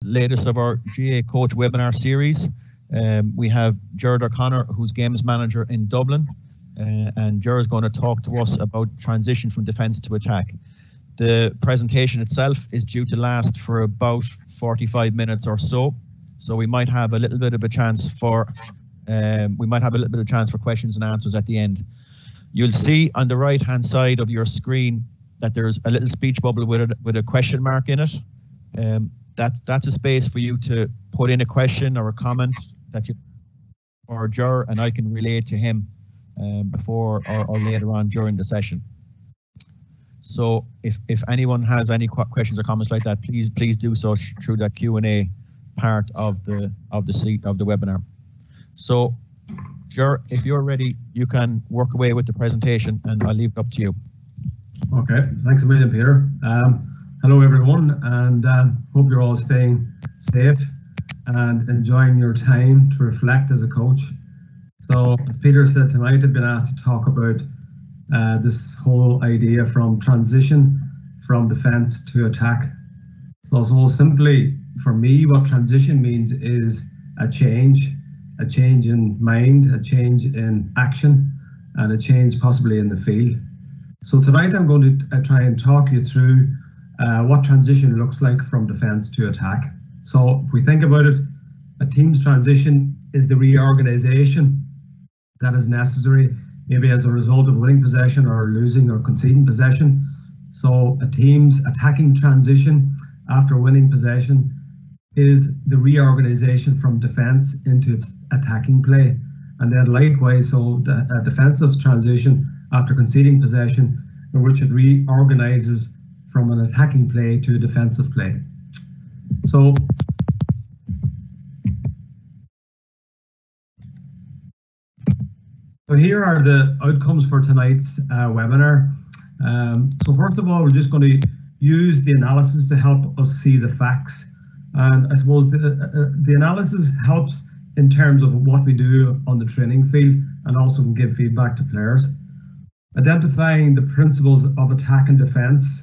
latest of our GA Coach webinar series. We have Gerard O'Connor, who's Games Manager in Dublin, and Gerard is going to talk to us about transition from defence to attack. The presentation itself is due to last for about 45 minutes or so, so we might have a little bit of a chance for questions and answers at the end. You'll see on the right-hand side of your screen that there's a little speech bubble with a question mark in it. That's a space for you to put in a question or a comment that you or Ger and I can relay to him before or later on during the session. So if anyone has any questions or comments like that, please do so through that Q&A part of the webinar. So Ger, if you're ready, you can work away with the presentation and I'll leave it up to you. Okay, thanks a million, Peter. Hello everyone, and hope you're all staying safe and enjoying your time to reflect as a coach. So as Peter said, tonight I've been asked to talk about this whole idea from transition from defense to attack. So simply for me, what transition means is a change in mind, a change in action, and a change possibly in the field. So tonight I'm going to try and talk you through what transition looks like from defense to attack. So if we think about it, a team's transition is the reorganization that is necessary, maybe as a result of winning possession or losing or conceding possession. So a team's attacking transition after winning possession is the reorganization from defense into its attacking play. And then likewise, so a defensive transition after conceding possession, in which it reorganizes from an attacking play to a defensive play. So here are the outcomes for tonight's webinar. So first of all, we're just going to use the analysis to help us see the facts. And I suppose the analysis helps in terms of what we do on the training field and also can give feedback to players. Identifying the principles of attack and defense.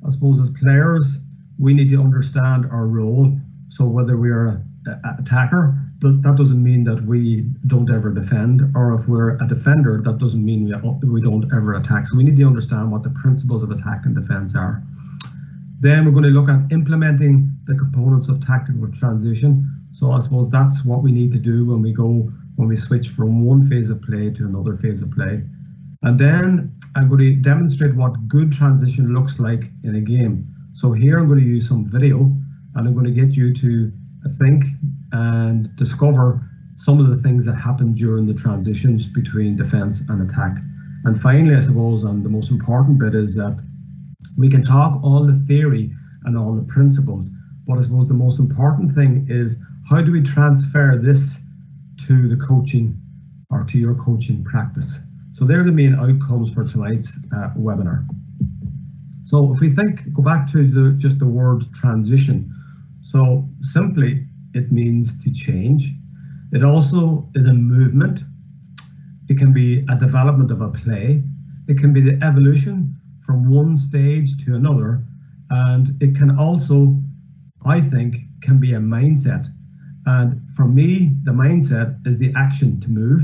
I suppose as players, we need to understand our role. So whether we're an attacker, that doesn't mean that we don't ever defend, or if we're a defender, that doesn't mean we don't ever attack. So we need to understand what the principles of attack and defense are. Then we're going to look at implementing the components of tactical transition. So I suppose that's what we need to do when we switch from one phase of play to another phase of play. And then I'm going to demonstrate what good transition looks like in a game. So here I'm going to use some video and I'm going to get you to think and discover some of the things that happen during the transitions between defense and attack. And finally, I suppose, and the most important bit is that we can talk all the theory and all the principles, but I suppose the most important thing is how do we transfer this to the coaching or to your coaching practice? So they're the main outcomes for tonight's webinar. So if we go back to just the word transition. So simply it means to change. It also is a movement. It can be a development of a play. It can be the evolution from one stage to another. And it can also, I think, can be a mindset. And for me, the mindset is the action to move.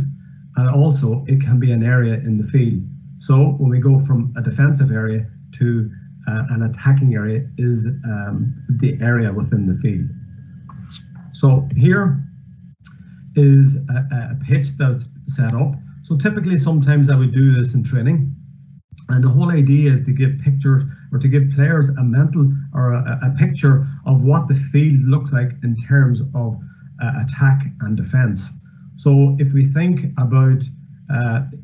And also it can be an area in the field. So when we go from a defensive area to an attacking area is the area within the field. So here is a pitch that's set up. So typically sometimes I would do this in training. And the whole idea is to give pictures or to give players a mental or a picture of what the field looks like in terms of attack and defense. So if we think about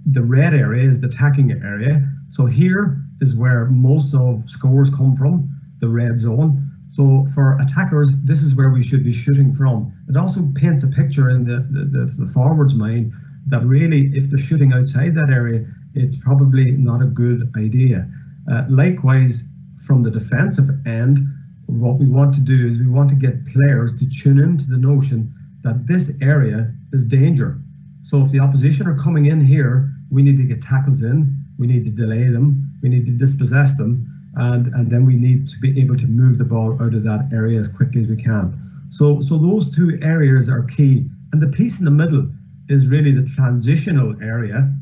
the red area is the attacking area. So here is where most of scores come from, the red zone. So for attackers, this is where we should be shooting from. It also paints a picture in the forward's mind that really, if they're shooting outside that area, it's probably not a good idea. Likewise, from the defensive end, what we want to do is we want to get players to tune into the notion that this area is danger. So if the opposition are coming in here, we need to get tackles in, we need to delay them, we need to dispossess them, and then we need to be able to move the ball out of that area as quickly as we can. So those two areas are key. And the piece in the middle is really the transitional area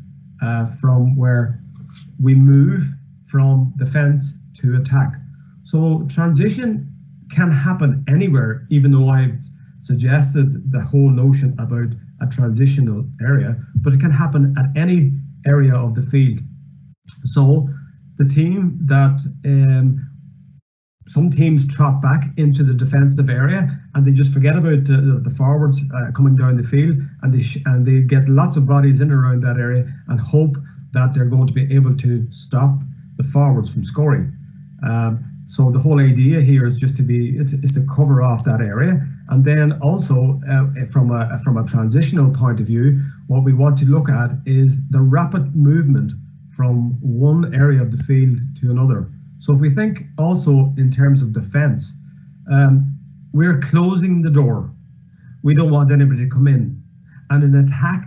from where we move from defense to attack. So transition can happen anywhere, even though I've suggested the whole notion about a transitional area, but it can happen at any area of the field. So the team that some teams trot back into the defensive area and they just forget about the forwards coming down the field, and they get lots of bodies in and around that area and hope that they're going to be able to stop the forwards from scoring. So the whole idea here is just to cover off that area, and then also from a transitional point of view, what we want to look at is the rapid movement from one area of the field to another. So if we think also in terms of defence, we're closing the door. We don't want anybody to come in. And in attack,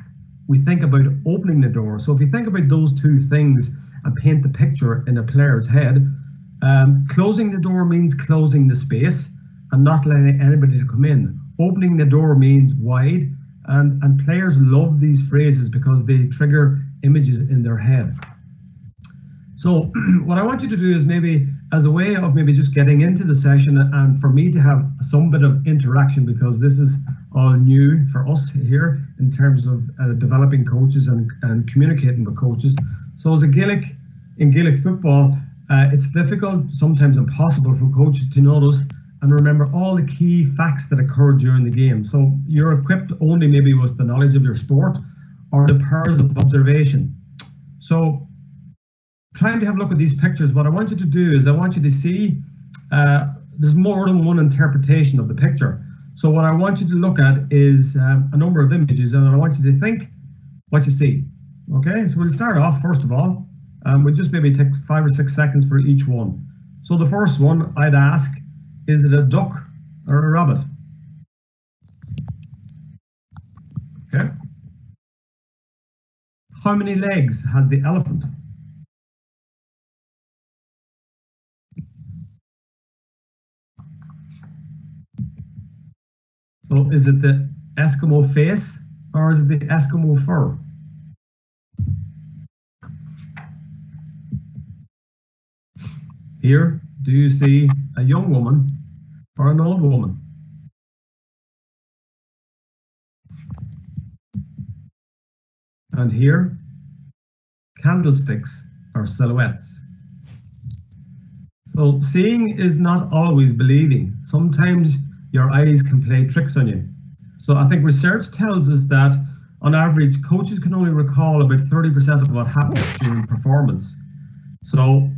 we think about opening the door. So if you think about those two things and paint the picture in a player's head, closing the door means closing the space and not letting anybody to come in. Opening the door means wide, and players love these phrases because they trigger images in their head. So what I want you to do is, maybe as a way of maybe just getting into the session and for me to have some bit of interaction, because this is all new for us here in terms of developing coaches and communicating with coaches. So as a Gaelic, in Gaelic football, it's difficult, sometimes impossible for coaches to notice and remember all the key facts that occur during the game. So you're equipped only maybe with the knowledge of your sport or the powers of observation. So trying to have a look at these pictures, what I want you to do is I want you to see there's more than one interpretation of the picture. So what I want you to look at is a number of images, and I want you to think what you see. Okay, so we'll start off first of all. We'll just maybe take 5 or 6 seconds for each one. So the first one I'd ask, is it a duck or a rabbit? Okay. How many legs has the elephant? So is it the Eskimo face or is it the Eskimo fur? Here, do you see a young woman or an old woman? And here, candlesticks or silhouettes. So seeing is not always believing. Sometimes your eyes can play tricks on you. So I think research tells us that on average, coaches can only recall about 30% of what happens during performance. So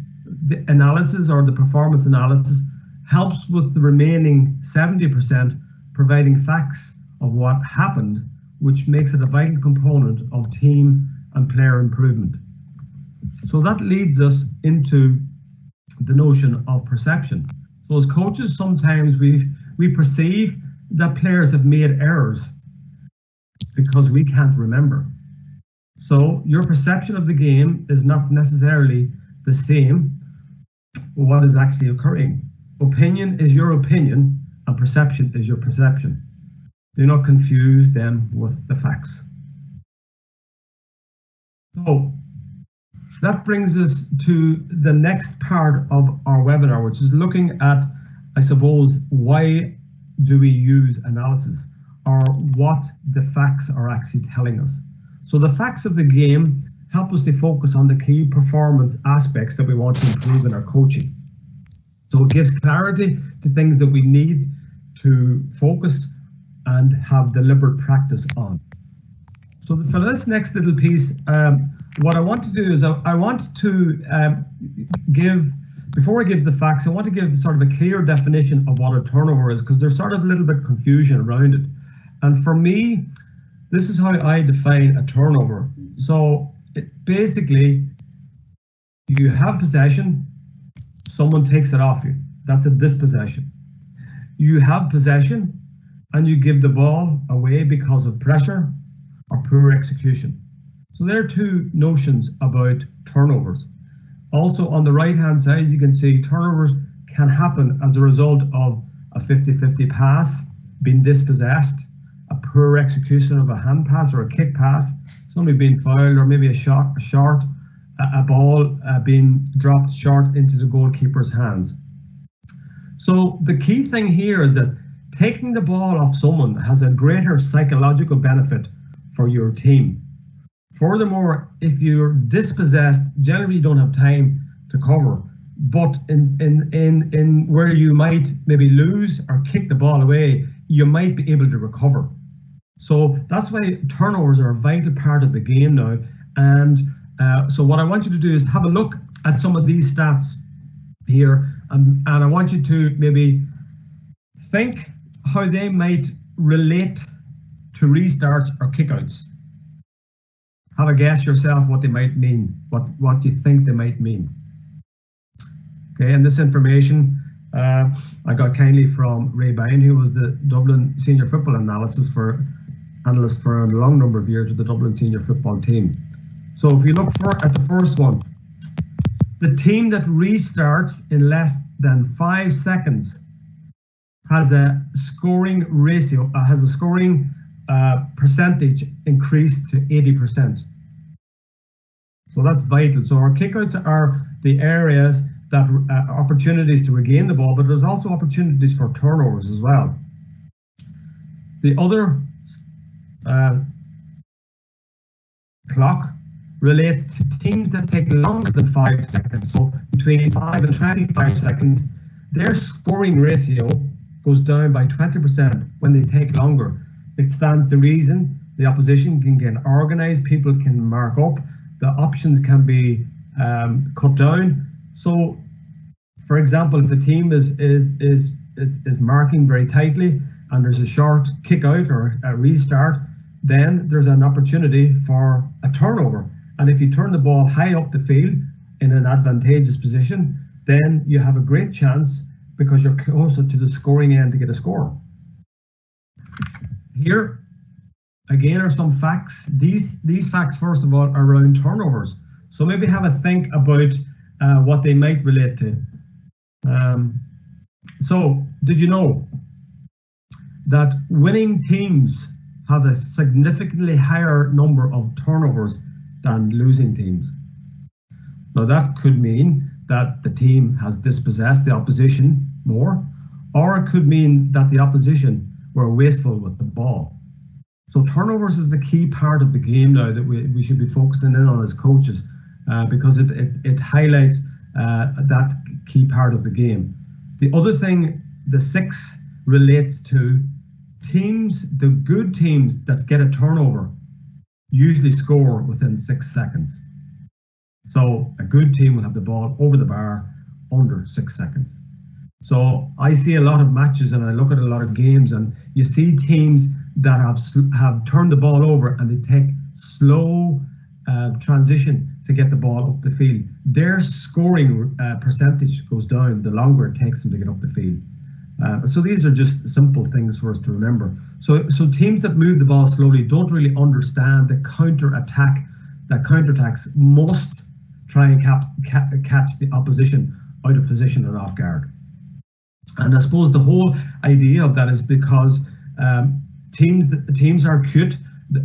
the analysis or the performance analysis helps with the remaining 70%, providing facts of what happened, which makes it a vital component of team and player improvement. So that leads us into the notion of perception. So as coaches, sometimes we perceive that players have made errors because we can't remember. So your perception of the game is not necessarily the same what is actually occurring. Opinion is your opinion and perception is your perception. Do not confuse them with the facts. So that brings us to the next part of our webinar, which is looking at, I suppose, why do we use analysis, or what the facts are actually telling us. So the facts of the game help us to focus on the key performance aspects that we want to improve in our coaching. So it gives clarity to things that we need to focus and have deliberate practice on. So for this next little piece, what I want to do is I want to give, before I give the facts, I want to give sort of a clear definition of what a turnover is, because there's sort of a little bit of confusion around it. And for me, this is how I define a turnover. So basically, you have possession, someone takes it off you. That's a dispossession. You have possession and you give the ball away because of pressure or poor execution. So there are two notions about turnovers. Also on the right hand side, you can see turnovers can happen as a result of a 50-50 pass being dispossessed, a poor execution of a hand pass or a kick pass, somebody being fouled, or maybe a ball being dropped short into the goalkeeper's hands. So the key thing here is that taking the ball off someone has a greater psychological benefit for your team. Furthermore, if you're dispossessed, generally you don't have time to cover. But in where you might maybe lose or kick the ball away, you might be able to recover. So that's why turnovers are a vital part of the game now. And so what I want you to do is have a look at some of these stats here, and I want you to maybe think how they might relate to restarts or kickouts. Have a guess yourself what they might mean, what you think they might mean. Okay, and this information I got kindly from Ray Byrne, who was the Dublin senior football analyst for a long number of years with the Dublin senior football team. So if you look at the first one, the team that restarts in less than 5 seconds has a scoring ratio, percentage increased to 80%. So that's vital. So our kickouts are the areas that opportunities to regain the ball, but there's also opportunities for turnovers as well. The other clock relates to teams that take longer than 5 seconds. So between 5 and 25 seconds, their scoring ratio goes down by 20% when they take longer. It stands to reason the opposition can get organised, people can mark up, the options can be cut down. So, for example, if a team is marking very tightly and there's a short kick out or a restart, then there's an opportunity for a turnover. And if you turn the ball high up the field in an advantageous position, then you have a great chance because you're closer to the scoring end to get a score. Here, again, are some facts. These facts, first of all, are around turnovers. So maybe have a think about what they might relate to. So, did you know that winning teams have a significantly higher number of turnovers than losing teams? Now that could mean that the team has dispossessed the opposition more, or it could mean that the opposition were wasteful with the ball. So turnovers is the key part of the game now that we should be focusing in on as coaches, because it highlights that key part of the game. The other thing, the 6 relates to teams, the good teams that get a turnover usually score within 6 seconds. So a good team will have the ball over the bar under 6 seconds. So I see a lot of matches and I look at a lot of games, and you see teams that have turned the ball over and they take slow transition to get the ball up the field. Their scoring percentage goes down the longer it takes them to get up the field. So these are just simple things for us to remember. So teams that move the ball slowly don't really understand the counter-attack. That counter-attacks must try and catch the opposition out of position and off guard. And I suppose the whole idea of that is because teams are cute.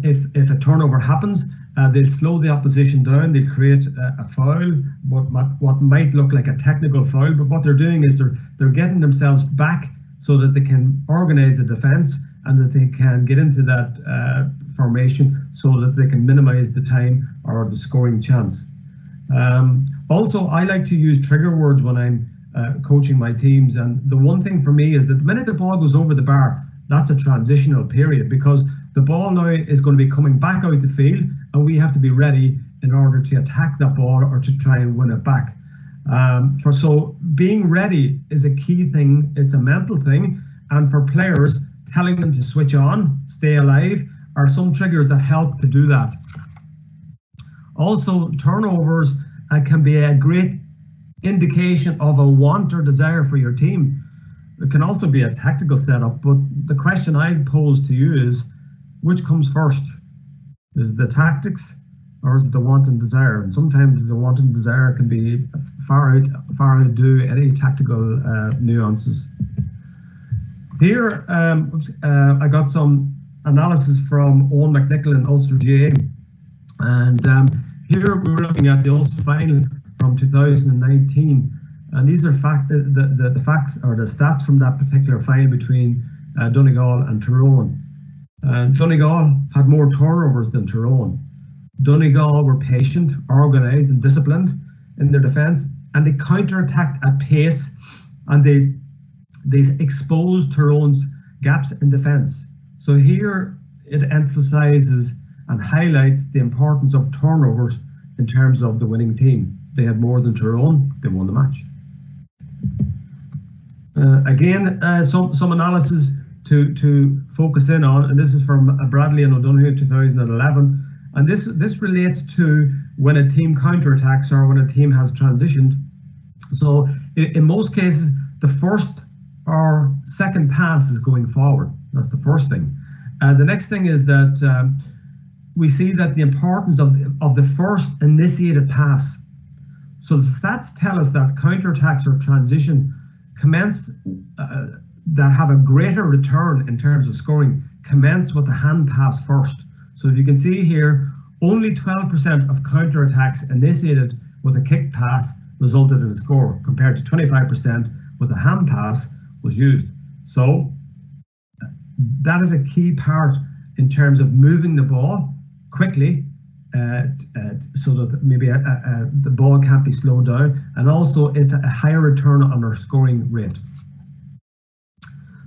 If a turnover happens, they'll slow the opposition down. They'll create a foul, what might look like a technical foul, but what they're doing is they're getting themselves back so that they can organise the defence and that they can get into that formation so that they can minimise the time or the scoring chance. Also, I like to use trigger words when I'm coaching my teams, and the one thing for me is that the minute the ball goes over the bar, that's a transitional period, because the ball now is going to be coming back out the field and we have to be ready in order to attack that ball or to try and win it back. So being ready is a key thing. It's a mental thing, and for players, telling them to switch on, stay alive, are some triggers that help to do that. Also, turnovers can be a great indication of a want or desire for your team. It can also be a tactical setup, but the question I'd pose to you is, which comes first? Is it the tactics or is it the want and desire? And sometimes the want and desire can be far outdo any tactical nuances. Here, I got some analysis from Owen McNichol and Ulster GA, and here we were looking at the Ulster final from 2019, and these are the facts or the stats from that particular final between Donegal and Tyrone. Donegal had more turnovers than Tyrone. Donegal were patient, organised and disciplined in their defence, and they counter-attacked at pace, and they exposed Tyrone's gaps in defence. So here it emphasises and highlights the importance of turnovers in terms of the winning team. They had more than Tyrone, they won the match. Again, some analysis to focus in on, and this is from Bradley and O'Donoghue 2011, and this relates to when a team counterattacks or when a team has transitioned. So in most cases, the first or second pass is going forward. That's the first thing. The next thing is that we see that the importance of the first initiated pass. So the stats tell us that counterattacks or transition commence that have a greater return in terms of scoring commence with the hand pass first. So if you can see here, only 12% of counterattacks initiated with a kick pass resulted in a score, compared to 25% with a hand pass was used. So that is a key part in terms of moving the ball quickly, so that maybe the ball can't be slowed down, and also it's a higher return on our scoring rate.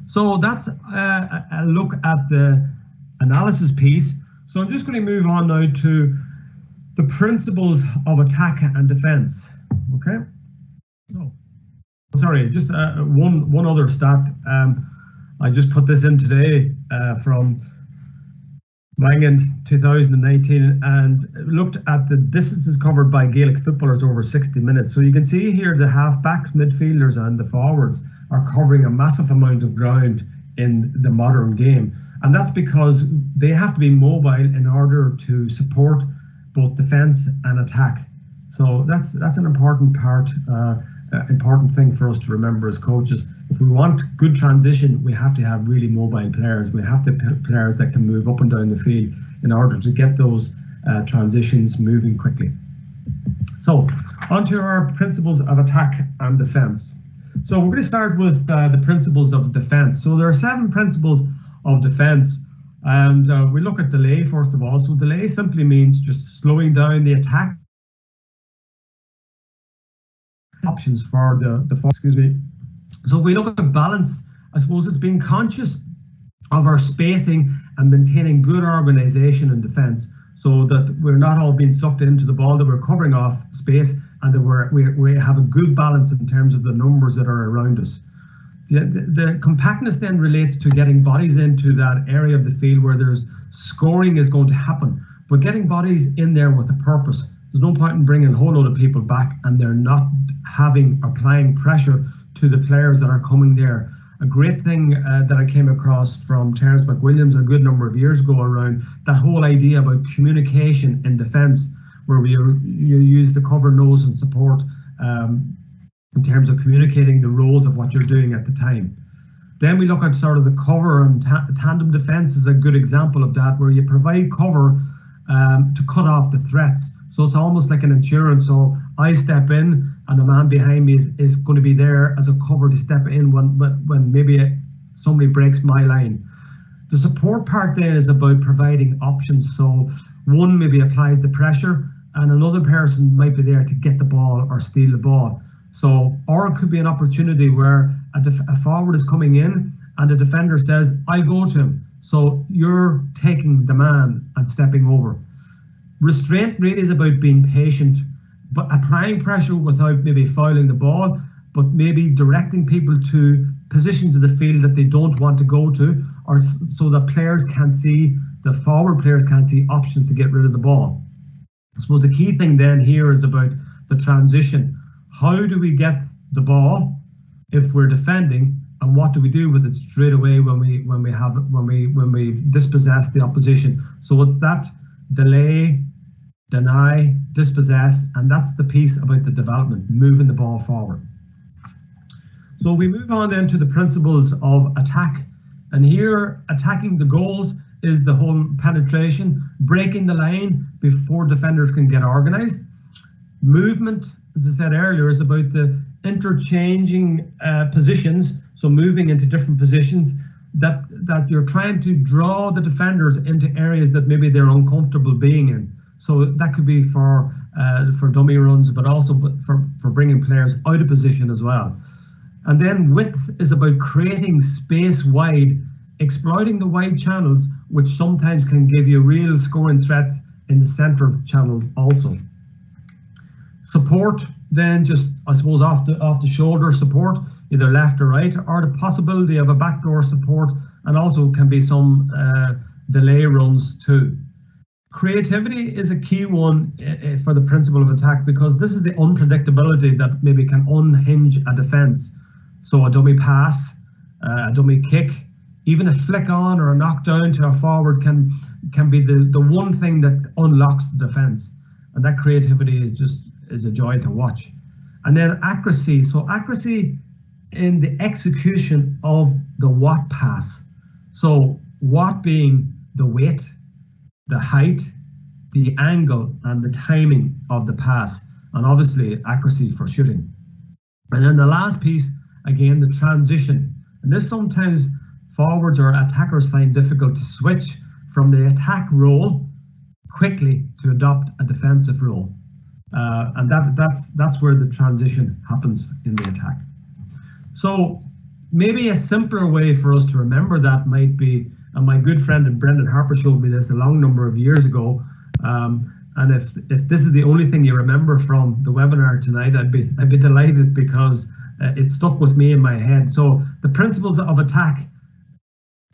So that's a look at the analysis piece. So I'm just going to move on now to the principles of attack and defense. Okay. So, sorry, just one other stat. I just put this in today from Mangan 2019 and looked at the distances covered by Gaelic footballers over 60 minutes. So you can see here the half-backs, midfielders and the forwards are covering a massive amount of ground in the modern game. And that's because they have to be mobile in order to support both defence and attack. So that's an important part, important thing for us to remember as coaches. If we want good transition, we have to have really mobile players. We have to have players that can move up and down the field in order to get those transitions moving quickly. So onto our principles of attack and defence. So we're going to start with the principles of defence. So there are 7 principles of defence, and we look at delay first of all. So delay simply means just slowing down the attack. Options for the excuse me. So if we look at balance, I suppose it's being conscious of our spacing and maintaining good organisation in defence, so that we're not all being sucked into the ball, that we're covering off space, and that we have a good balance in terms of the numbers that are around us. The compactness then relates to getting bodies into that area of the field where there's scoring is going to happen, but getting bodies in there with a purpose. There's no point in bringing a whole load of people back and they're not applying pressure to the players that are coming there. A great thing that I came across from Terence McWilliams a good number of years ago around that whole idea about communication in defence, where you use the cover, nose and support in terms of communicating the roles of what you're doing at the time. Then we look at sort of the cover, and tandem defence is a good example of that, where you provide cover to cut off the threats. So it's almost like an insurance. So I step in and the man behind me is going to be there as a cover to step in when maybe somebody breaks my line. The support part then is about providing options. So one maybe applies the pressure and another person might be there to get the ball or steal the ball. So, or it could be an opportunity where a forward is coming in and the defender says, I'll go to him. So you're taking the man and stepping over. Restraint really is about being patient, but applying pressure without maybe fouling the ball, but maybe directing people to positions of the field that they don't want to go to, or so that players can't see, the forward players can't see options to get rid of the ball. I suppose the key thing then here is about the transition. How do we get the ball if we're defending, and what do we do with it straight away when we dispossess the opposition? So it's that delay, deny, dispossess, and that's the piece about the development, moving the ball forward. So we move on then to the principles of attack. And here, attacking the goals is the whole penetration, breaking the line before defenders can get organized. Movement, as I said earlier, is about the interchanging positions, so moving into different positions that you're trying to draw the defenders into areas that maybe they're uncomfortable being in. So that could be for dummy runs, but also for bringing players out of position as well. And then width is about creating space wide, exploiting the wide channels, which sometimes can give you real scoring threats in the center of channels also. Support, then just, I suppose, off the shoulder support, either left or right, or the possibility of a backdoor support, and also can be some delay runs too. Creativity is a key one for the principle of attack, because this is the unpredictability that maybe can unhinge a defense. So a dummy pass, a dummy kick, even a flick on or a knockdown to a forward can be the one thing that unlocks the defense. And that creativity is a joy to watch. And then accuracy. So accuracy in the execution of the what pass. So what being the weight, the height, the angle, and the timing of the pass, and obviously accuracy for shooting. And then the last piece, again, the transition. And this sometimes forwards or attackers find difficult to switch from the attack role quickly to adopt a defensive role. And that's where the transition happens in the attack. So maybe a simpler way for us to remember that might be, and my good friend Brendan Harper showed me this a long number of years ago. And if this is the only thing you remember from the webinar tonight, I'd be delighted, because it stuck with me in my head. So the principles of attack,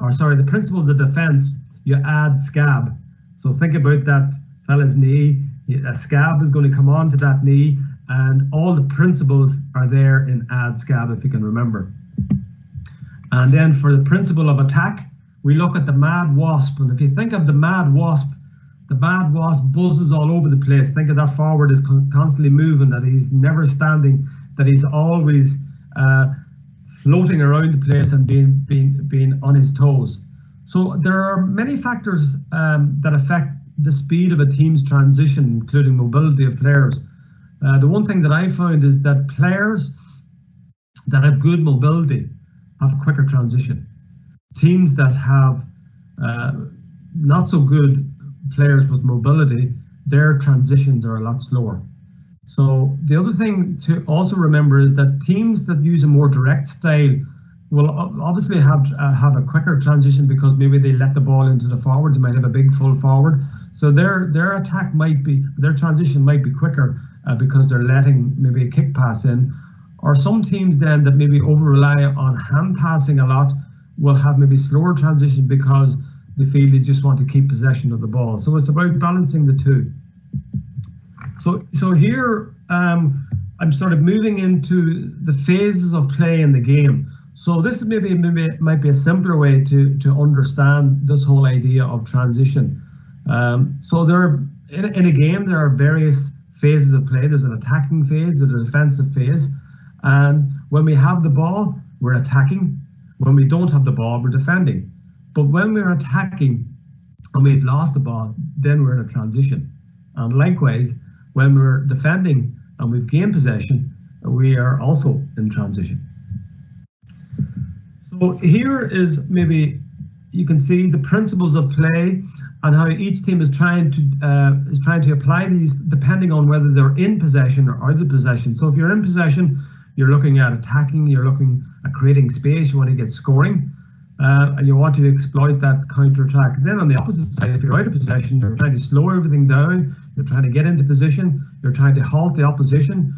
or sorry, the principles of defense, you add scab. So think about that fella's knee. A scab is going to come onto that knee, and all the principles are there in add scab, if you can remember. And then for the principle of attack, we look at the mad wasp. And if you think of the mad wasp buzzes all over the place. Think of that forward is constantly moving, that he's never standing, that he's always floating around the place and being on his toes. So there are many factors that affect the speed of a team's transition, including mobility of players. The one thing that I found is that players that have good mobility have a quicker transition. Teams that have not so good players with mobility, their transitions are a lot slower. So the other thing to also remember is that teams that use a more direct style will obviously have a quicker transition, because maybe they let the ball into the forwards. They might have a big full forward, so their attack might be, their transition might be quicker because they're letting maybe a kick pass in. Or some teams then that maybe over rely on hand passing a lot will have maybe slower transition because they feel they just want to keep possession of the ball. So it's about balancing the two. So here I'm sort of moving into the phases of play in the game. So this is maybe might be a simpler way to understand this whole idea of transition. So there are, in a game, there are various phases of play. There's an attacking phase, there's a defensive phase. And when we have the ball, we're attacking. When we don't have the ball, we're defending. But when we're attacking and we've lost the ball, then we're in a transition. And likewise, when we're defending and we've gained possession, we are also in transition. So here is maybe you can see the principles of play and how each team is trying to apply these depending on whether they're in possession or out of possession. So if you're in possession, you're looking at attacking, you're looking at creating space, you want to get scoring, and you want to exploit that counter-attack. Then on the opposite side, if you're out of possession, you're trying to slow everything down, you're trying to get into position, you're trying to halt the opposition.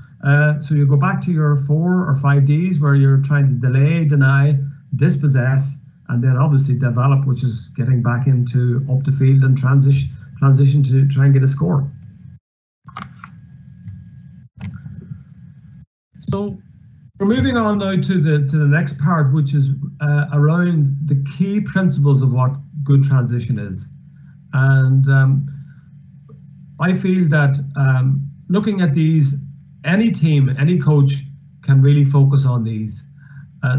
So you go back to your 4 or 5 Ds where you're trying to delay, deny, dispossess, and then obviously develop, which is getting back into up the field and transition to try and get a score. So we're moving on now to the next part, which is around the key principles of what good transition is. And I feel that looking at these, any team, any coach can really focus on these.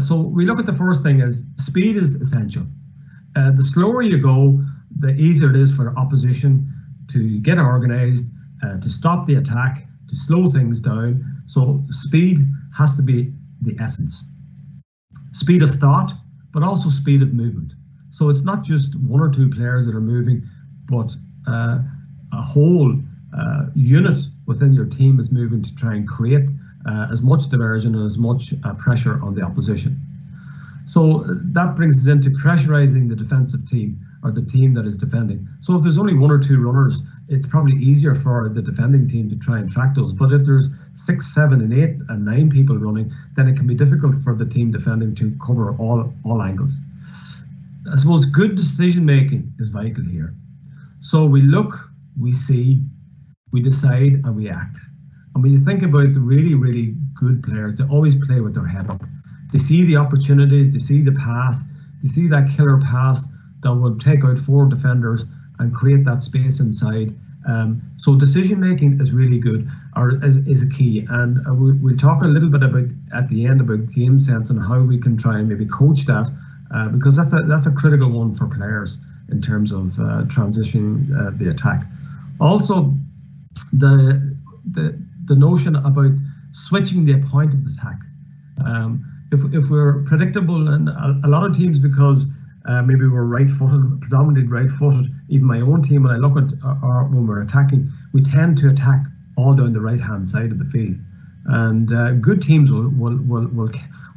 So we look at the first thing is speed is essential. The slower you go, the easier it is for opposition to get organised, to stop the attack, to slow things down. So speed has to be the essence. Speed of thought, but also speed of movement. So it's not just one or two players that are moving, but a whole unit within your team is moving to try and create as much diversion and as much pressure on the opposition. So that brings us into pressurizing the defensive team or the team that is defending. So if there's only one or two runners, it's probably easier for the defending team to try and track those. But if there's 6, 7, and 8 and 9 people running, then it can be difficult for the team defending to cover all angles. I suppose good decision making is vital here. So we look, we see, we decide, and we act. And when you think about the really, really good players, they always play with their head up. They see the opportunities, they see the pass, they see that killer pass that will take out 4 defenders and create that space inside. So decision making is really good, or is a key. And we'll talk a little bit about at the end about game sense and how we can try and maybe coach that, because that's a critical one for players in terms of transitioning the attack. Also, the notion about switching the point of the attack. If we're predictable, and a lot of teams, because maybe we're right-footed, predominantly right-footed, even my own team, when I look at when we're attacking, we tend to attack all down the right-hand side of the field. And good teams will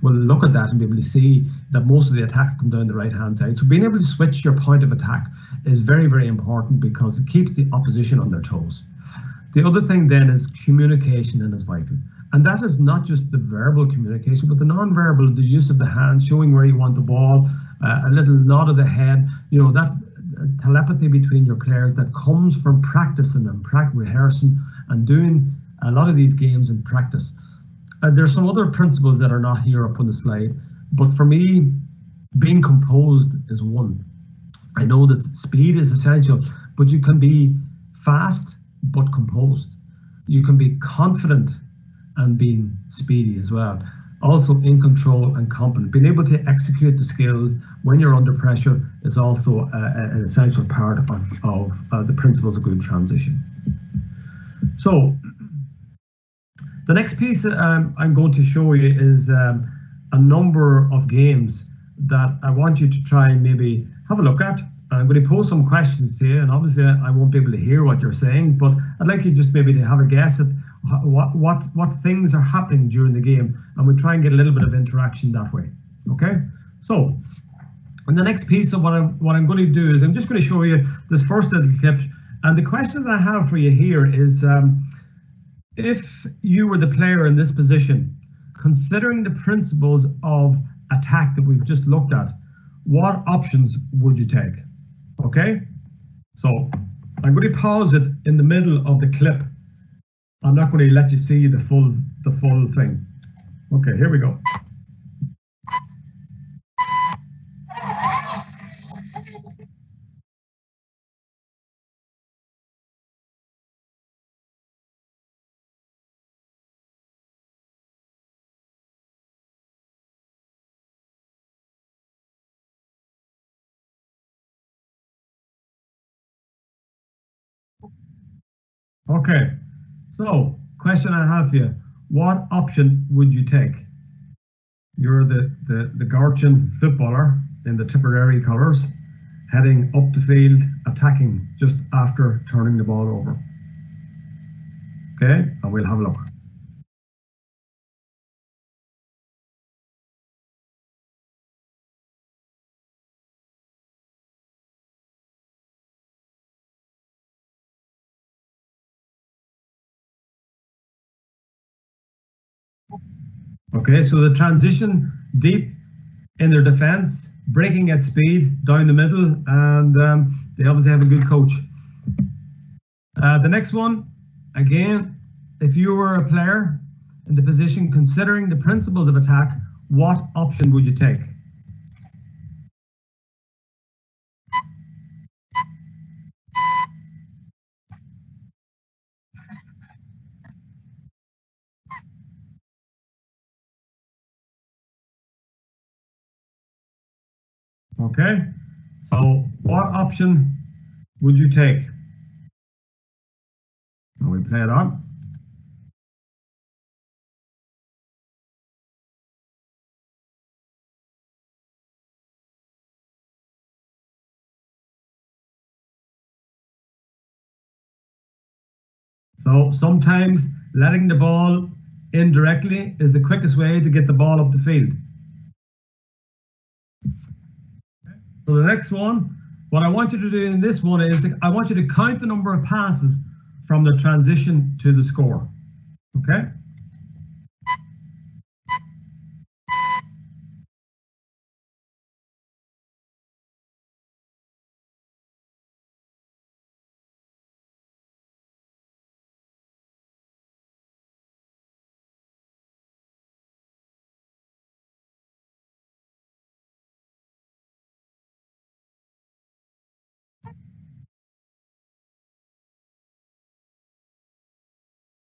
look at that and be able to see that most of the attacks come down the right-hand side. So being able to switch your point of attack is very, very important because it keeps the opposition on their toes. The other thing then is communication, and is vital. And that is not just the verbal communication, but the non-verbal, the use of the hands, showing where you want the ball, a little nod of the head, that telepathy between your players that comes from practicing and rehearsing and doing a lot of these games in practice. There's some other principles that are not here up on the slide, but for me, being composed is one. I know that speed is essential, but you can be fast but composed. You can be confident and being speedy as well. Also in control and competent. Being able to execute the skills when you're under pressure is also an essential part of the principles of good transition. So the next piece I'm going to show you is a number of games that I want you to try and maybe have a look at. I'm going to pose some questions to you, and obviously I won't be able to hear what you're saying, but I'd like you just maybe to have a guess at what things are happening during the game, and we'll try and get a little bit of interaction that way. Okay, so in the next piece of what I'm going to do is I'm just going to show you this first little clip, and the question that I have for you here is if you were the player in this position, considering the principles of attack that we've just looked at, what options would you take? Okay, so I'm going to pause it in the middle of the clip. I'm not going to let you see the full thing. Okay, here we go. Okay, so question I have for you, what option would you take? You're the Garchin footballer in the Tipperary colours, heading up the field, attacking just after turning the ball over. Okay, and we'll have a look. Okay, so the transition deep in their defence, breaking at speed down the middle, and they obviously have a good coach. The next one, again, if you were a player in the position, considering the principles of attack, what option would you take? Okay, so what option would you take? And we play it on. So sometimes letting the ball in directly is the quickest way to get the ball up the field. So the next one, what I want you to do in this one is I want you to count the number of passes from the transition to the score. Okay?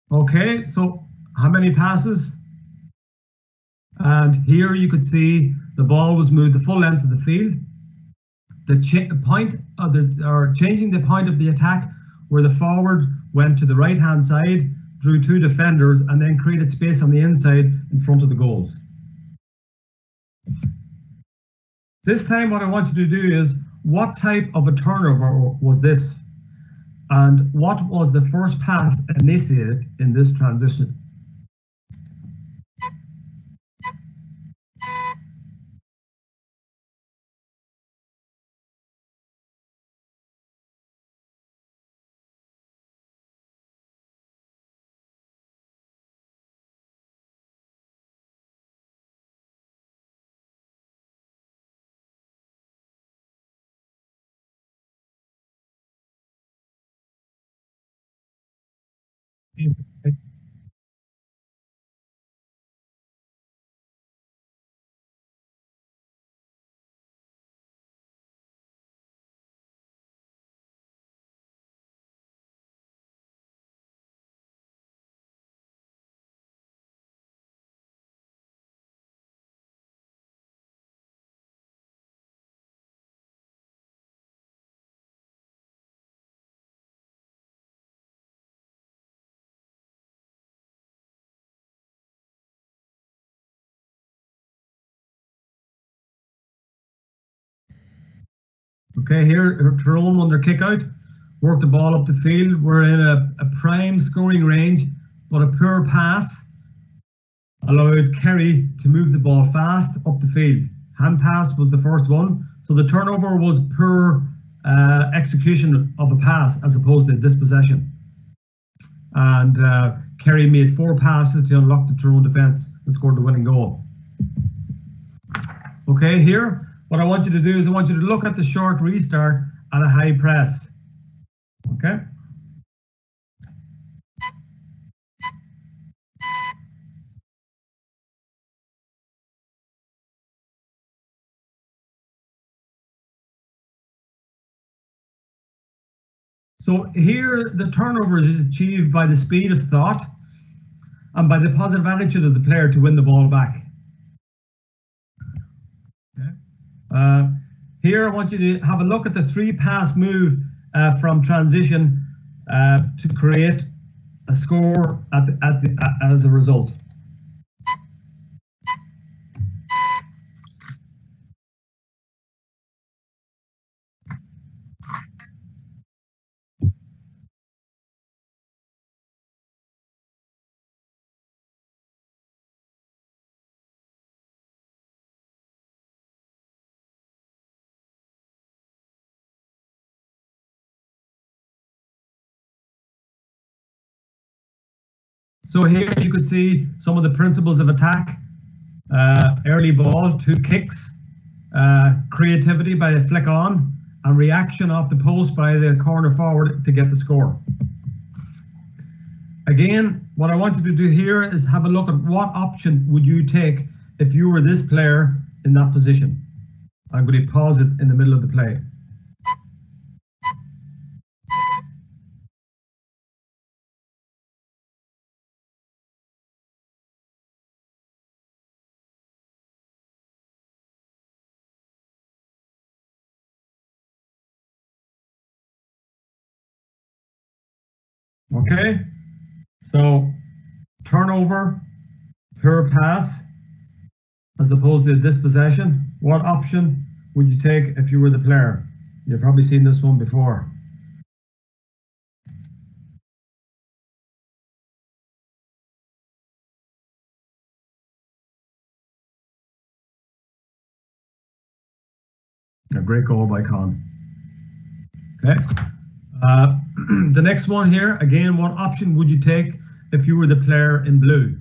Okay, so how many passes? And here you could see the ball was moved the full length of the field. The point of changing the point of the attack, where the forward went to the right hand side, drew two defenders, and then created space on the inside in front of the goals. This time what I want you to do is, what type of a turnover was this? And what was the first pass initiated in this transition? Okay, here Tyrone under kick out, worked the ball up the field. We're in a prime scoring range, but a poor pass allowed Kerry to move the ball fast up the field. Hand pass was the first one, so the turnover was poor execution of a pass as opposed to dispossession. And Kerry made 4 passes to unlock the Tyrone defence and scored the winning goal. Okay, here, what I want you to do is I want you to look at the short restart and a high press. Okay? So here, the turnover is achieved by the speed of thought and by the positive attitude of the player to win the ball back. Okay. Here, I want you to have a look at the 3-pass move from transition to create a score as a result. So here you could see some of the principles of attack. Early ball, 2 kicks, creativity by a flick on, and reaction off the post by the corner forward to get the score. Again, what I want you to do here is have a look at what option would you take if you were this player in that position. I'm going to pause it in the middle of the play. Okay, so turnover, pure pass, as opposed to dispossession. What option would you take if you were the player? You've probably seen this one before. A great goal by Con. Okay. The next one here, again, what option would you take if you were the player in blue?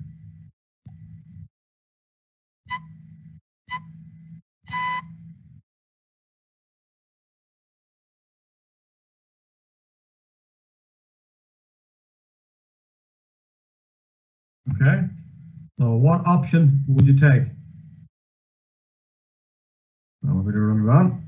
Okay. So what option would you take? I'm going to run around.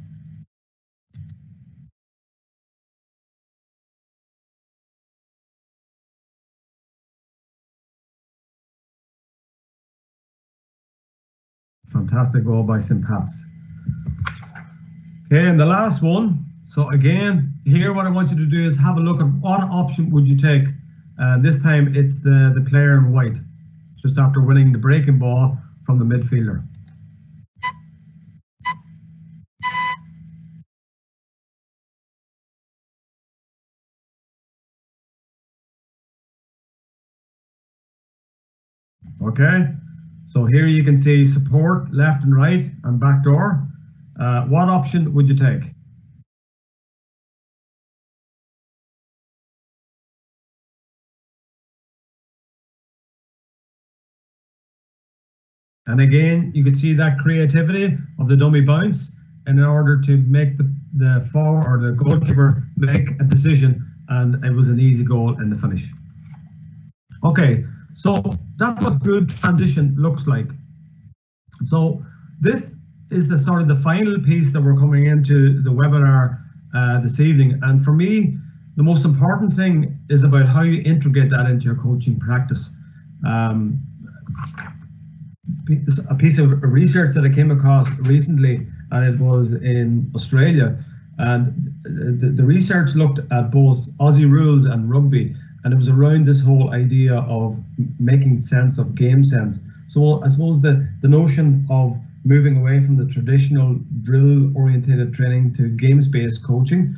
Fantastic goal by St. Pat's. Okay, and the last one. So again, here what I want you to do is have a look at what option would you take. This time it's the player in white, just after winning the breaking ball from the midfielder. Okay, so here you can see support left and right and back door. What option would you take? And again, you can see that creativity of the dummy bounce in order to make the forward or the goalkeeper make a decision, and it was an easy goal in the finish. Okay, so that's what good transition looks like. So this is the sort of the final piece that we're coming into the webinar this evening. And for me, the most important thing is about how you integrate that into your coaching practice. A piece of research that I came across recently, and it was in Australia, and the research looked at both Aussie rules and rugby, and it was around this whole idea of making sense of game sense. So I suppose the notion of moving away from the traditional drill orientated training to games-based coaching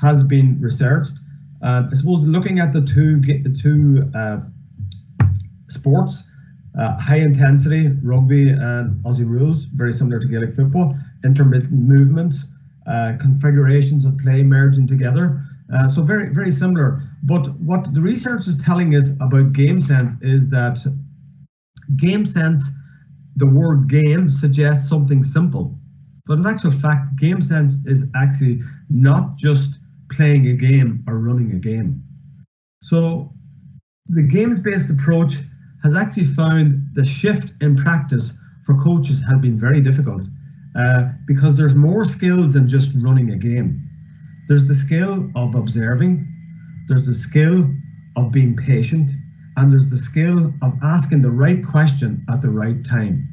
has been researched. I suppose looking at the two sports, high intensity rugby and Aussie rules, very similar to Gaelic football, intermittent movements, configurations of play merging together, so very, very similar. But what the research is telling us about game sense is that game sense, the word game suggests something simple, but in actual fact, game sense is actually not just playing a game or running a game. So the games-based approach has actually found the shift in practice for coaches has been very difficult because there's more skills than just running a game. There's the skill of observing, there's the skill of being patient, and there's the skill of asking the right question at the right time.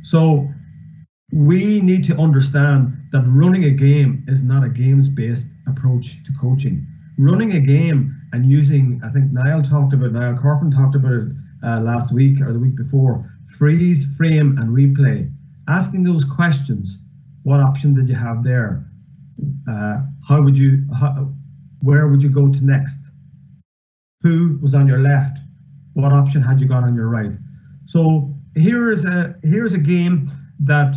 So we need to understand that running a game is not a games-based approach to coaching. Running a game and using, I think Niall Corpin talked about it last week or the week before, freeze, frame, and replay. Asking those questions: what option did you have there? Where would you go to next? Who was on your left? What option had you got on your right? So here is a game that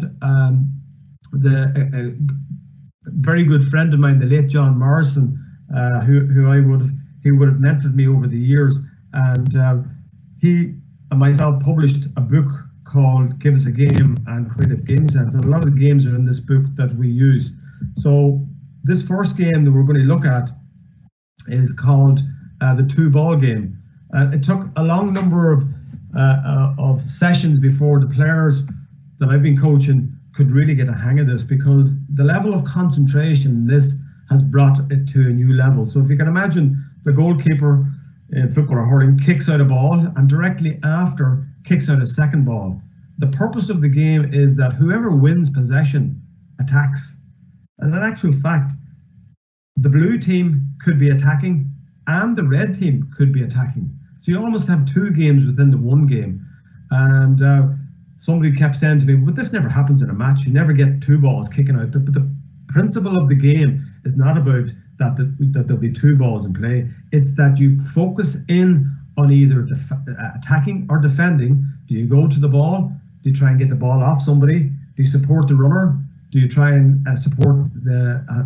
a very good friend of mine, the late John Morrison, who he would have mentored me over the years, and he and myself published a book called Give Us a Game and Creative Game Sense, and a lot of the games are in this book that we use. So this first game that we're going to look at is called the two ball game. It took a long number of sessions before the players that I've been coaching could really get a hang of this, because the level of concentration in this has brought it to a new level. So if you can imagine, the goalkeeper in football or hurling kicks out a ball and directly after kicks out a second ball. The purpose of the game is that whoever wins possession attacks. And in actual fact, the blue team could be attacking and the red team could be attacking. So you almost have two games within the one game. And somebody kept saying to me, but this never happens in a match. You never get two balls kicking out. But the principle of the game is not about that there'll be two balls in play. It's that you focus in on either attacking or defending. Do you go to the ball? Do you try and get the ball off somebody? Do you support the runner? Do you try and support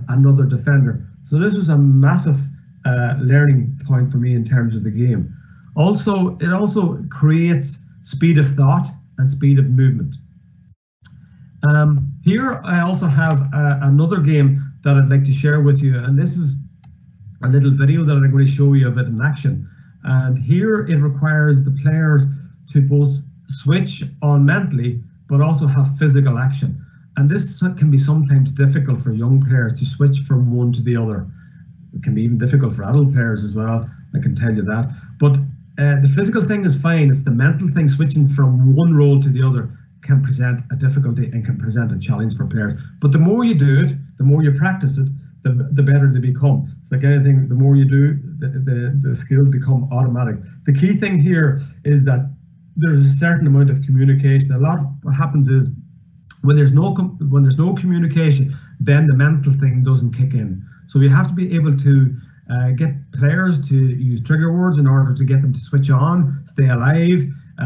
another defender? So this was a massive learning point for me in terms of the game. Also, it also creates speed of thought and speed of movement. Here I also have another game that I'd like to share with you, and this is a little video that I'm going to show you of it in action. And here it requires the players to both switch on mentally but also have physical action. And this can be sometimes difficult for young players to switch from one to the other. It can be even difficult for adult players as well, I can tell you that. But the physical thing is fine. It's the mental thing, switching from one role to the other, can present a difficulty and can present a challenge for players. But the more you do it, the more you practice it, the better they become. It's like anything, the more you do, the skills become automatic. The key thing here is that there's a certain amount of communication. A lot of what happens is when there's no communication, then the mental thing doesn't kick in. So you have to be able to get players to use trigger words in order to get them to switch on, stay alive,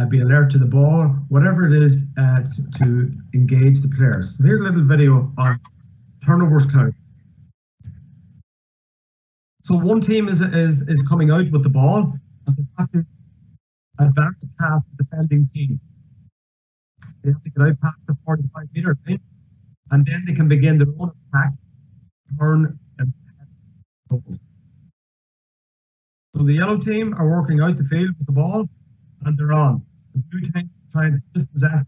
be alert to the ball, whatever it is to engage the players. So here's a little video on turnovers count. So one team is coming out with the ball, and they have to advance past the defending team. They have to get out past the 45-meter line, and then they can begin their own attack, turn, and goals. So the yellow team are working out the field with the ball, and they're on. The blue team trying to dispossess.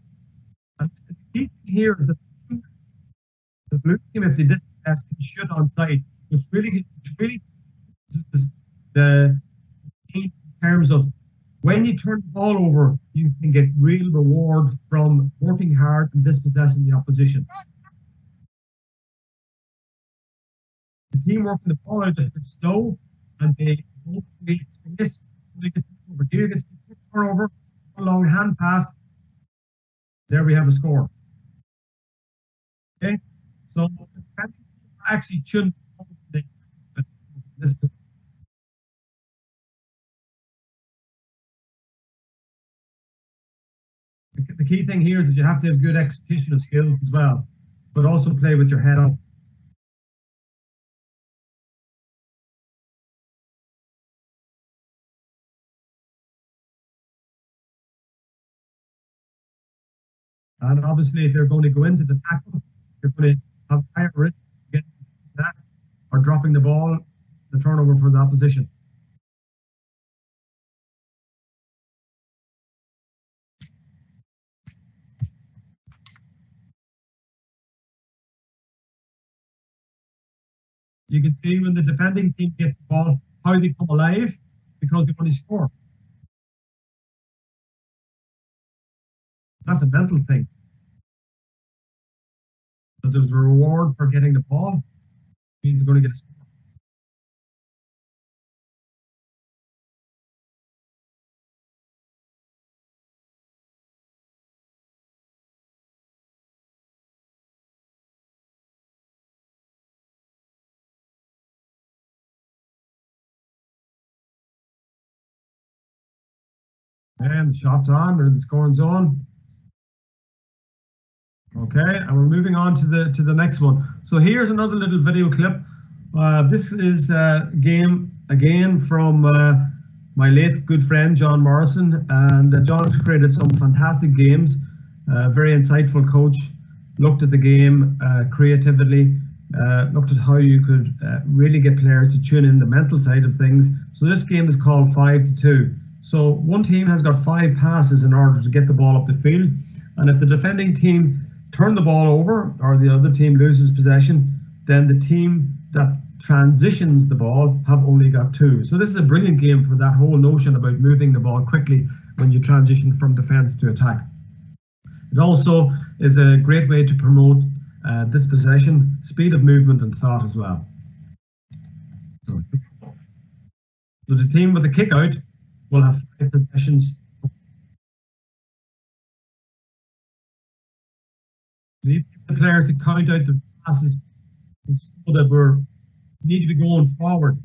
And the key thing here is that the blue team, if they dispossess, can shoot on sight, which really is the key in terms of when you turn the ball over, you can get real reward from working hard and dispossessing the opposition. The team working the ball out, they're slow, and they both create space. They get over here, gets turnover, a long hand pass. There we have a score. Okay, so actually shouldn't this. The key thing here is that you have to have good execution of skills as well, but also play with your head up. And obviously, if you're going to go into the tackle, you're going to have higher risk of getting that or dropping the ball, the turnover for the opposition. You can see when the defending team gets the ball, how they come alive because they want to score. That's a mental thing. So there's a reward for getting the ball. It means they're going to get a score. And the shot's on, we're in the scoring zone. Okay, and we're moving on to the next one. So here's another little video clip. This is a game again from my late good friend John Morrison, and John has created some fantastic games. Very insightful coach. Looked at the game creatively. Looked at how you could really get players to tune in the mental side of things. So this game is called 5-2. So one team has got 5 passes in order to get the ball up the field, and if the defending team turn the ball over or the other team loses possession, then the team that transitions the ball have only got 2. So this is a brilliant game for that whole notion about moving the ball quickly when you transition from defense to attack. It also is a great way to promote dispossession, speed of movement and thought as well. So the team with the kick out will have 5 possessions. We need the players to count out the passes so that we need to be going forward.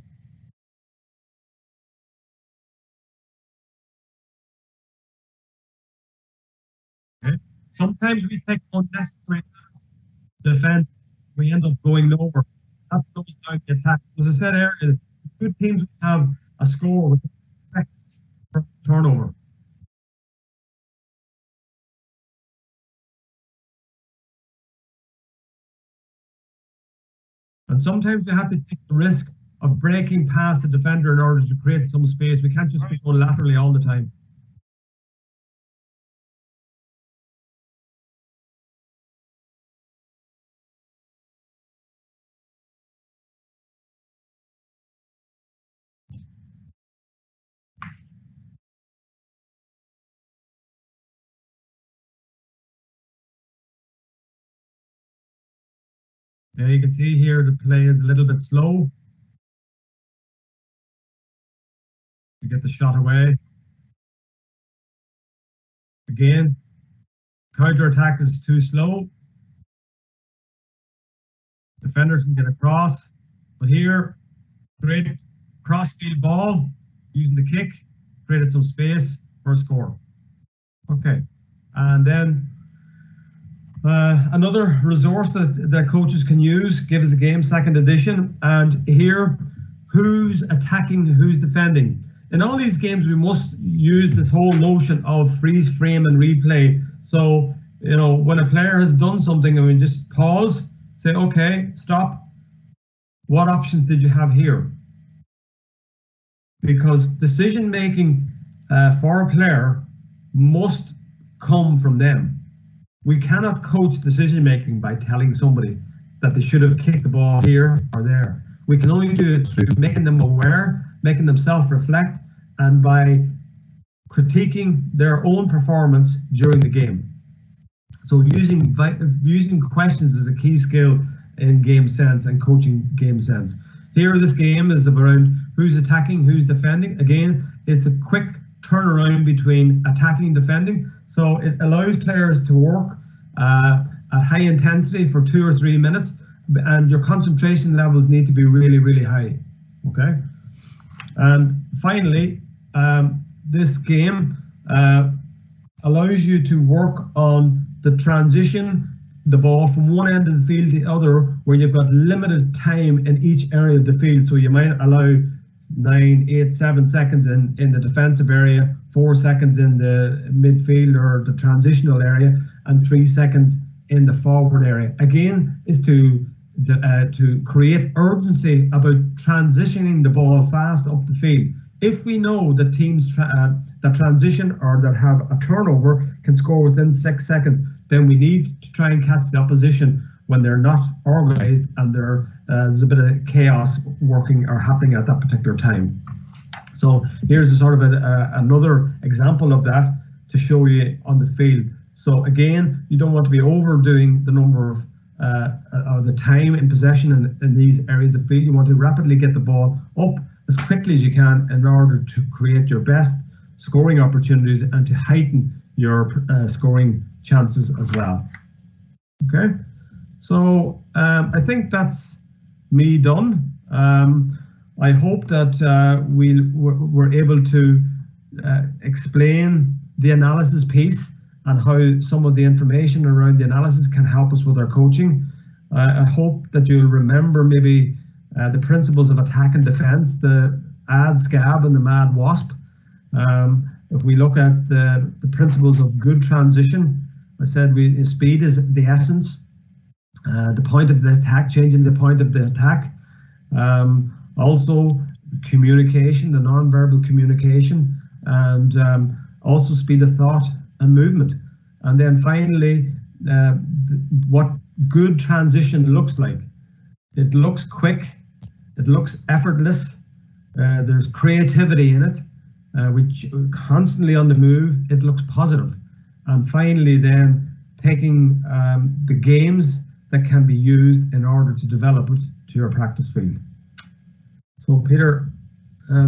Okay? Sometimes we take unnecessary defense, we end up going nowhere. That slows down the attack. As I said earlier, good teams have a score within 6 seconds per turnover. And sometimes we have to take the risk of breaking past the defender in order to create some space. We can't just be going laterally all the time. Yeah, you can see here the play is a little bit slow. To get the shot away. Again, counter attack is too slow. Defenders can get across, but here, great crossfield ball using the kick, created some space for a score. Okay, and then another resource that coaches can use, Give Us a Game, second edition, and here, who's attacking, who's defending. In all these games, we must use this whole notion of freeze frame and replay. So, you know, when a player has done something and we just pause, say, okay, stop. What options did you have here? Because decision making for a player must come from them. We cannot coach decision making by telling somebody that they should have kicked the ball here or there. We can only do it through making them aware, making them self-reflect, and by critiquing their own performance during the game. So using questions is a key skill in game sense and coaching game sense. Here, this game is around who's attacking, who's defending. Again, it's a quick turnaround between attacking and defending. So it allows players to work at high intensity for 2 or 3 minutes, and your concentration levels need to be really, really high. Okay. And finally, this game allows you to work on the transition, the ball from one end of the field to the other, where you've got limited time in each area of the field. So you might allow 9, 8, 7 seconds in the defensive area, 4 seconds in the midfield or the transitional area, and 3 seconds in the forward area. Again, is to create urgency about transitioning the ball fast up the field. If we know that teams that transition or that have a turnover can score within 6 seconds, then we need to try and catch the opposition when they're not organised and there's a bit of chaos working or happening at that particular time. So here's a sort of another example of that to show you on the field. So again, you don't want to be overdoing the number of the time in possession in these areas of field. You want to rapidly get the ball up as quickly as you can in order to create your best scoring opportunities and to heighten your scoring chances as well. Okay, so I think that's me done. I hope that we're able to explain the analysis piece and how some of the information around the analysis can help us with our coaching. I hope that you'll remember maybe the principles of attack and defense, the ad, scab, and the mad wasp. If we look at the principles of good transition, I said speed is the essence. The point of the attack, changing the point of the attack. Also communication, the non-verbal communication, and also speed of thought and movement. And then finally, what good transition looks like. It looks quick, it looks effortless, there's creativity in it, which constantly on the move, it looks positive. And finally then, taking the games that can be used in order to develop it to your practice field. So Peter,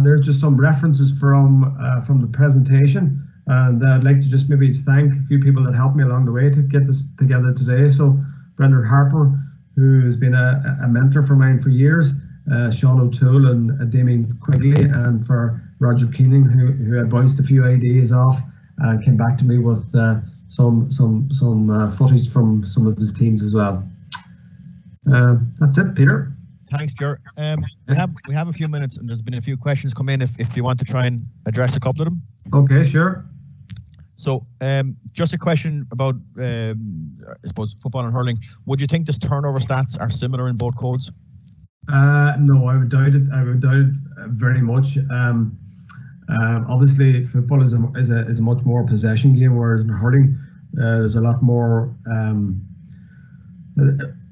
there's just some references from the presentation, and I'd like to just maybe thank a few people that helped me along the way to get this together today. So Brendan Harper, who has been a mentor for mine for years, Sean O'Toole and Damien Quigley, and for Roger Keenan, who had bounced a few ideas off and came back to me with some footage from some of his teams as well. That's it, Peter. Thanks, Gerard. We have a few minutes, and there's been a few questions come in. If you want to try and address a couple of them. Okay, sure. So, just a question about, I suppose, football and hurling. Would you think this turnover stats are similar in both codes? No, I would doubt it. I would doubt it very much. Obviously, football is a much more possession game, whereas in hurling, there's a lot more.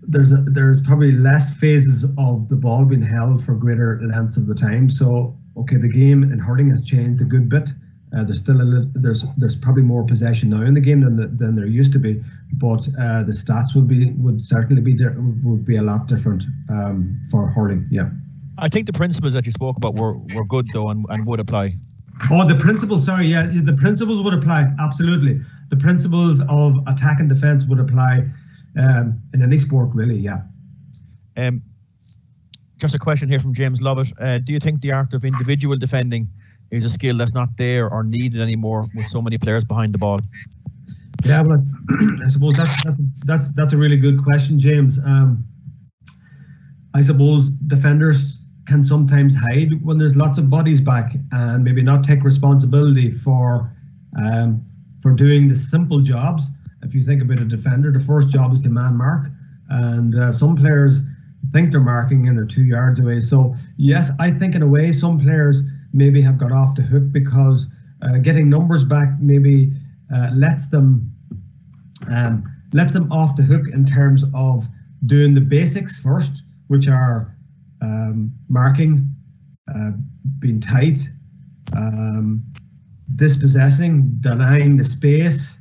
There's probably less phases of the ball being held for greater lengths of the time. So, okay, the game in hurling has changed a good bit. There's still there's probably more possession now in the game than there used to be, but the stats would certainly be a lot different for hurling. Yeah. I think the principles that you spoke about were good though, and would apply. Oh, the principles. Sorry, yeah, the principles would apply. Absolutely, the principles of attack and defense would apply in any sport, really. Yeah. Just a question here from James Lovett. Do you think the art of individual defending is a skill that's not there or needed anymore with so many players behind the ball? Yeah, well, I suppose that's a really good question, James. I suppose defenders can sometimes hide when there's lots of bodies back and maybe not take responsibility for doing the simple jobs. If you think about a defender, the first job is to man mark, and some players think they're marking and they're 2 yards away. So yes, I think in a way some players maybe have got off the hook because getting numbers back maybe lets them off the hook in terms of doing the basics first, which are marking, being tight, dispossessing, denying the space,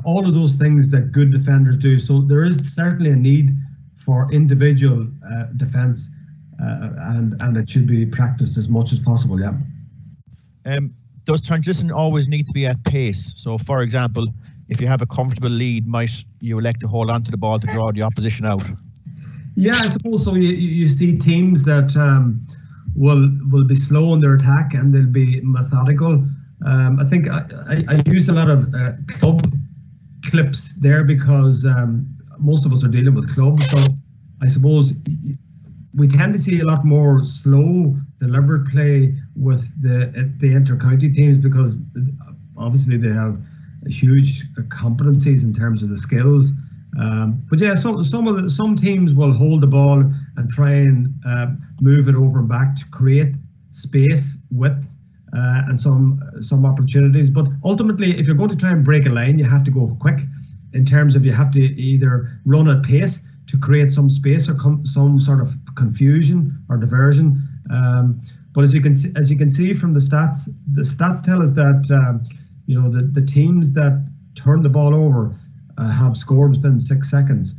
all of those things that good defenders do. So there is certainly a need for individual defence, and it should be practiced as much as possible. Yeah. Does transition always need to be at pace? So, for example, if you have a comfortable lead, might you elect to hold on to the ball to draw the opposition out? Yeah, I suppose so. You see teams that will be slow in their attack and they'll be methodical. I think I used a lot of club clips there because most of us are dealing with clubs. So I suppose we tend to see a lot more slow, deliberate play with the inter-county teams because obviously they have huge competencies in terms of the skills. But yeah, some teams will hold the ball and try and move it over and back to create space, width, and some opportunities. But ultimately, if you're going to try and break a line, you have to go quick. In terms of you have to either run at pace to create some space or some sort of confusion or diversion. But as you can see from the stats tell us that the teams that turn the ball over have scored within 6 seconds.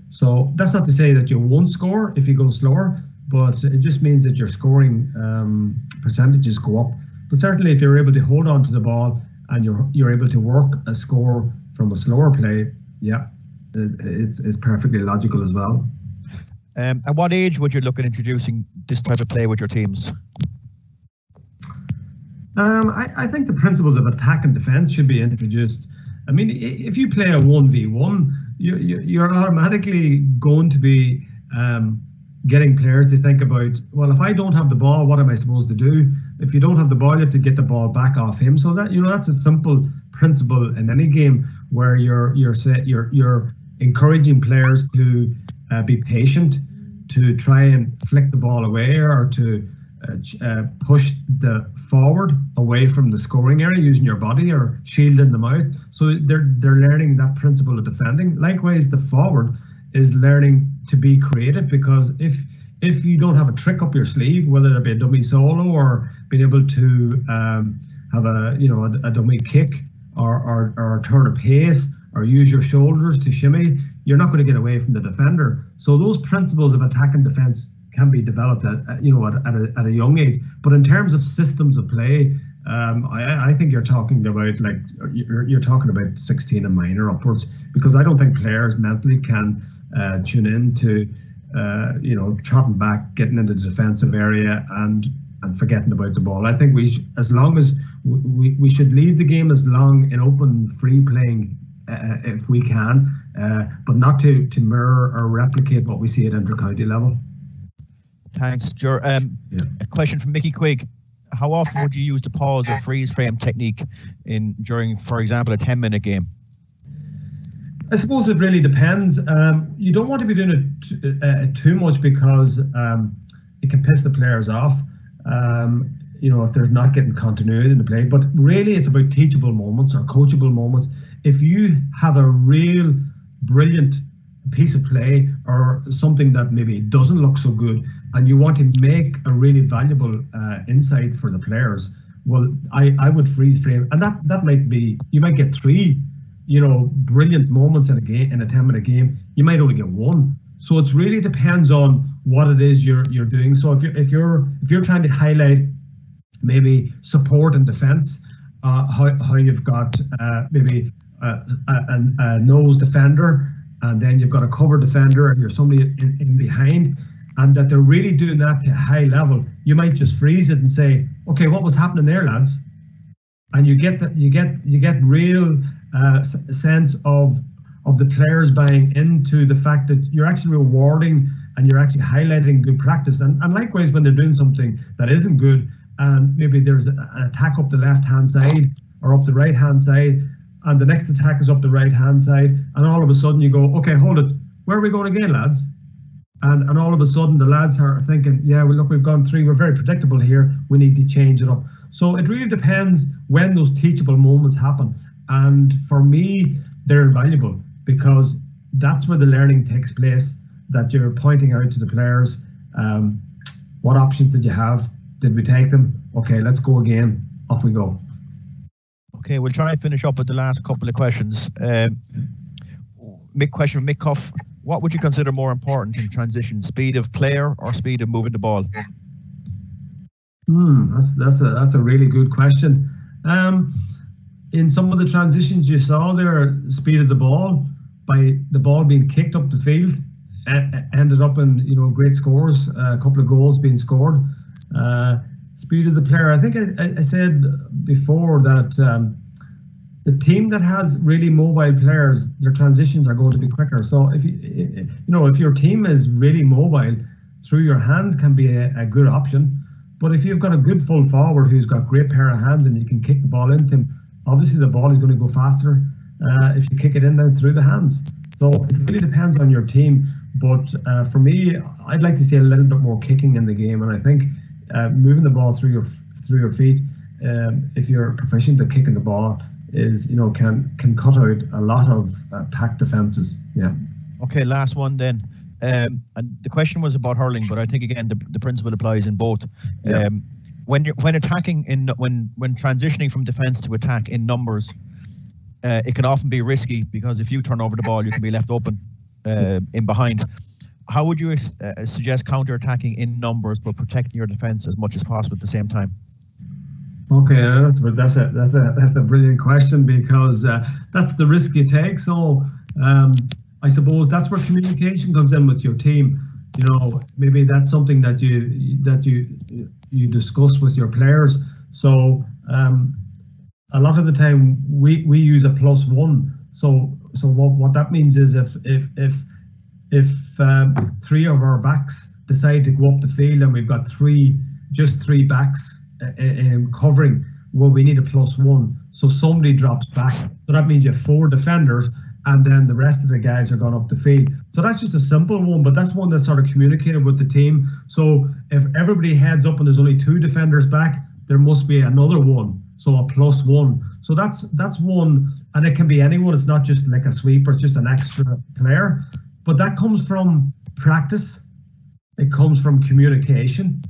So that's not to say that you won't score if you go slower, but it just means that your scoring percentages go up. But certainly, if you're able to hold on to the ball and you're able to work a score from a slower play, yeah, it's perfectly logical as well. At what age would you look at introducing this type of play with your teams? I think the principles of attack and defense should be introduced. I mean, if you play a 1v1, you're automatically going to be getting players to think about, well, if I don't have the ball, what am I supposed to do? If you don't have the ball, you have to get the ball back off him. So that that's a simple principle in any game where you're encouraging players to be patient, to try and flick the ball away or to push the forward away from the scoring area using your body or shielding them out. So they're learning that principle of defending. Likewise, the forward is learning to be creative, because if you don't have a trick up your sleeve, whether it be a dummy solo or being able to have a dummy kick or turn a pace or use your shoulders to shimmy, you're not going to get away from the defender. So those principles of attack and defense be developed at a young age. But in terms of systems of play, I think you're talking about you're talking about 16 and minor upwards, because I don't think players mentally can tune in to trotting back, getting into the defensive area and forgetting about the ball. I think we should lead the game as long in open free playing if we can, but not to mirror or replicate what we see at inter-county level. Thanks, Gerard. A question from Mickey Quigg. How often would you use the pause or freeze frame technique during, for example, a 10-minute game? I suppose it really depends. You don't want to be doing it too much, because it can piss the players off. If they're not getting continuity in the play. But really, it's about teachable moments or coachable moments. If you have a real brilliant piece of play or something that maybe doesn't look so good, and you want to make a really valuable insight for the players, well, I would freeze frame, and that might be, you might get 3, brilliant moments in a game, in a 10-minute game. You might only get 1. So it really depends on what it is you're doing. So if you're trying to highlight maybe support and defense, how you've got maybe a nose defender, and then you've got a cover defender, and you're somebody in behind, and that they're really doing that to a high level, you might just freeze it and say, okay, what was happening there, lads? And you get real sense of the players buying into the fact that you're actually rewarding and you're actually highlighting good practice. And likewise, when they're doing something that isn't good, and maybe there's an attack up the left-hand side or up the right-hand side, and the next attack is up the right-hand side, and all of a sudden you go, okay, hold it, where are we going again, lads? And all of a sudden the lads are thinking, yeah, well, look, we've gone 3, we're very predictable here, we need to change it up. So it really depends when those teachable moments happen. And for me, they're invaluable, because that's where the learning takes place, that you're pointing out to the players, what options did you have? Did we take them? Okay, let's go again. Off we go. Okay, we'll try and finish up with the last couple of questions. Question from Mick Cuff. What would you consider more important in transition, speed of player or speed of moving the ball? That's a really good question. In some of the transitions you saw there, speed of the ball, by the ball being kicked up the field, ended up in great scores, a couple of goals being scored. Speed of the player, I think I said before that the team that has really mobile players, their transitions are going to be quicker. So if your team is really mobile, through your hands can be a good option. But if you've got a good full forward who's got a great pair of hands and you can kick the ball into him, obviously the ball is going to go faster if you kick it in there through the hands. So it really depends on your team. But for me, I'd like to see a little bit more kicking in the game, and I think moving the ball through your feet, if you're proficient at kicking the ball, is can cut out a lot of pack defenses. Yeah. Okay, last one then. And the question was about hurling, but I think again the principle applies in both. Yeah. When attacking when transitioning from defence to attack in numbers, it can often be risky, because if you turn over the ball, you can be left open in behind. How would you suggest counter-attacking in numbers but protecting your defence as much as possible at the same time? Okay, that's a brilliant question, because that's the risk you take. So I suppose that's where communication comes in with your team. Maybe that's something that you discuss with your players. So a lot of the time we use a +1. So what that means is if 3 of our backs decide to go up the field and we've got just three backs covering, well, we need a +1. So somebody drops back. So that means you have 4 defenders, and then the rest of the guys are going up the field. So that's just a simple one, but that's one that's sort of communicated with the team. So if everybody heads up and there's only 2 defenders back, there must be another one. So a +1. So that's one, and it can be anyone. It's not just like a sweeper, it's just an extra player. But that comes from practice. It comes from communication.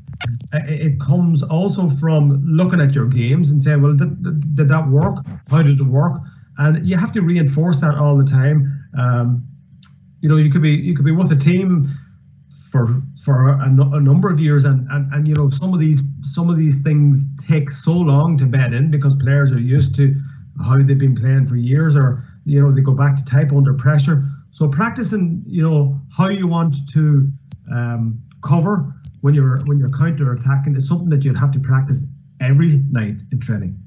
It comes also from looking at your games and saying, well, did that work? How did it work? And you have to reinforce that all the time. You could be with a team for a number of years, and you know, some of these things take so long to bed in because players are used to how they've been playing for years, or you know, they go back to type under pressure. So practicing, you know, how you want to cover when you're counter attacking is something that you'd have to practice every night in training.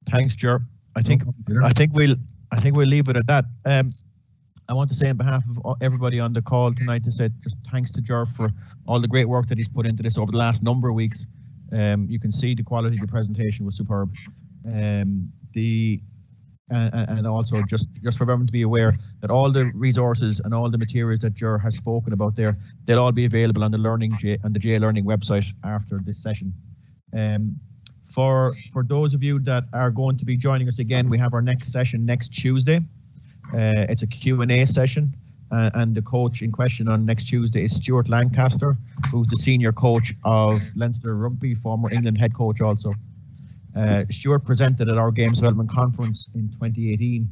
Thanks, Ger. I think we'll leave it at that. I want to say on behalf of everybody on the call tonight to say just thanks to Ger for all the great work that he's put into this over the last number of weeks. You can see the quality of the presentation was superb. And also just for everyone to be aware that all the resources and all the materials that Ger has spoken about there, they'll all be available on the GA Learning website after this session. For those of you that are going to be joining us again, we have our next session next Tuesday. It's a Q&A session, and the coach in question on next Tuesday is Stuart Lancaster, who's the senior coach of Leinster Rugby, former England head coach also. Stuart presented at our Games Development Conference in 2018,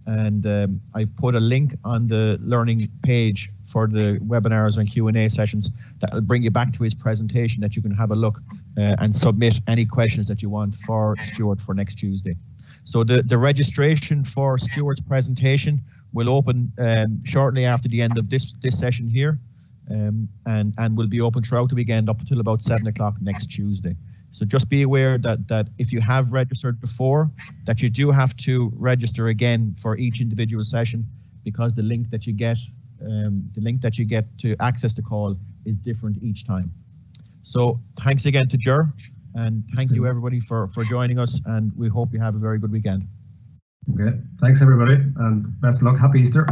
and I've put a link on the learning page for the webinars and Q&A sessions that will bring you back to his presentation, that you can have a look and submit any questions that you want for Stuart for next Tuesday. So the registration for Stuart's presentation will open shortly after the end of this session here, and will be open throughout the weekend up until about 7 o'clock next Tuesday. So just be aware that if you have registered before, that you do have to register again for each individual session, because the link that you get to access the call is different each time. So thanks again to Ger, and thank you everybody for joining us, and we hope you have a very good weekend. Okay, thanks everybody, and best of luck. Happy Easter.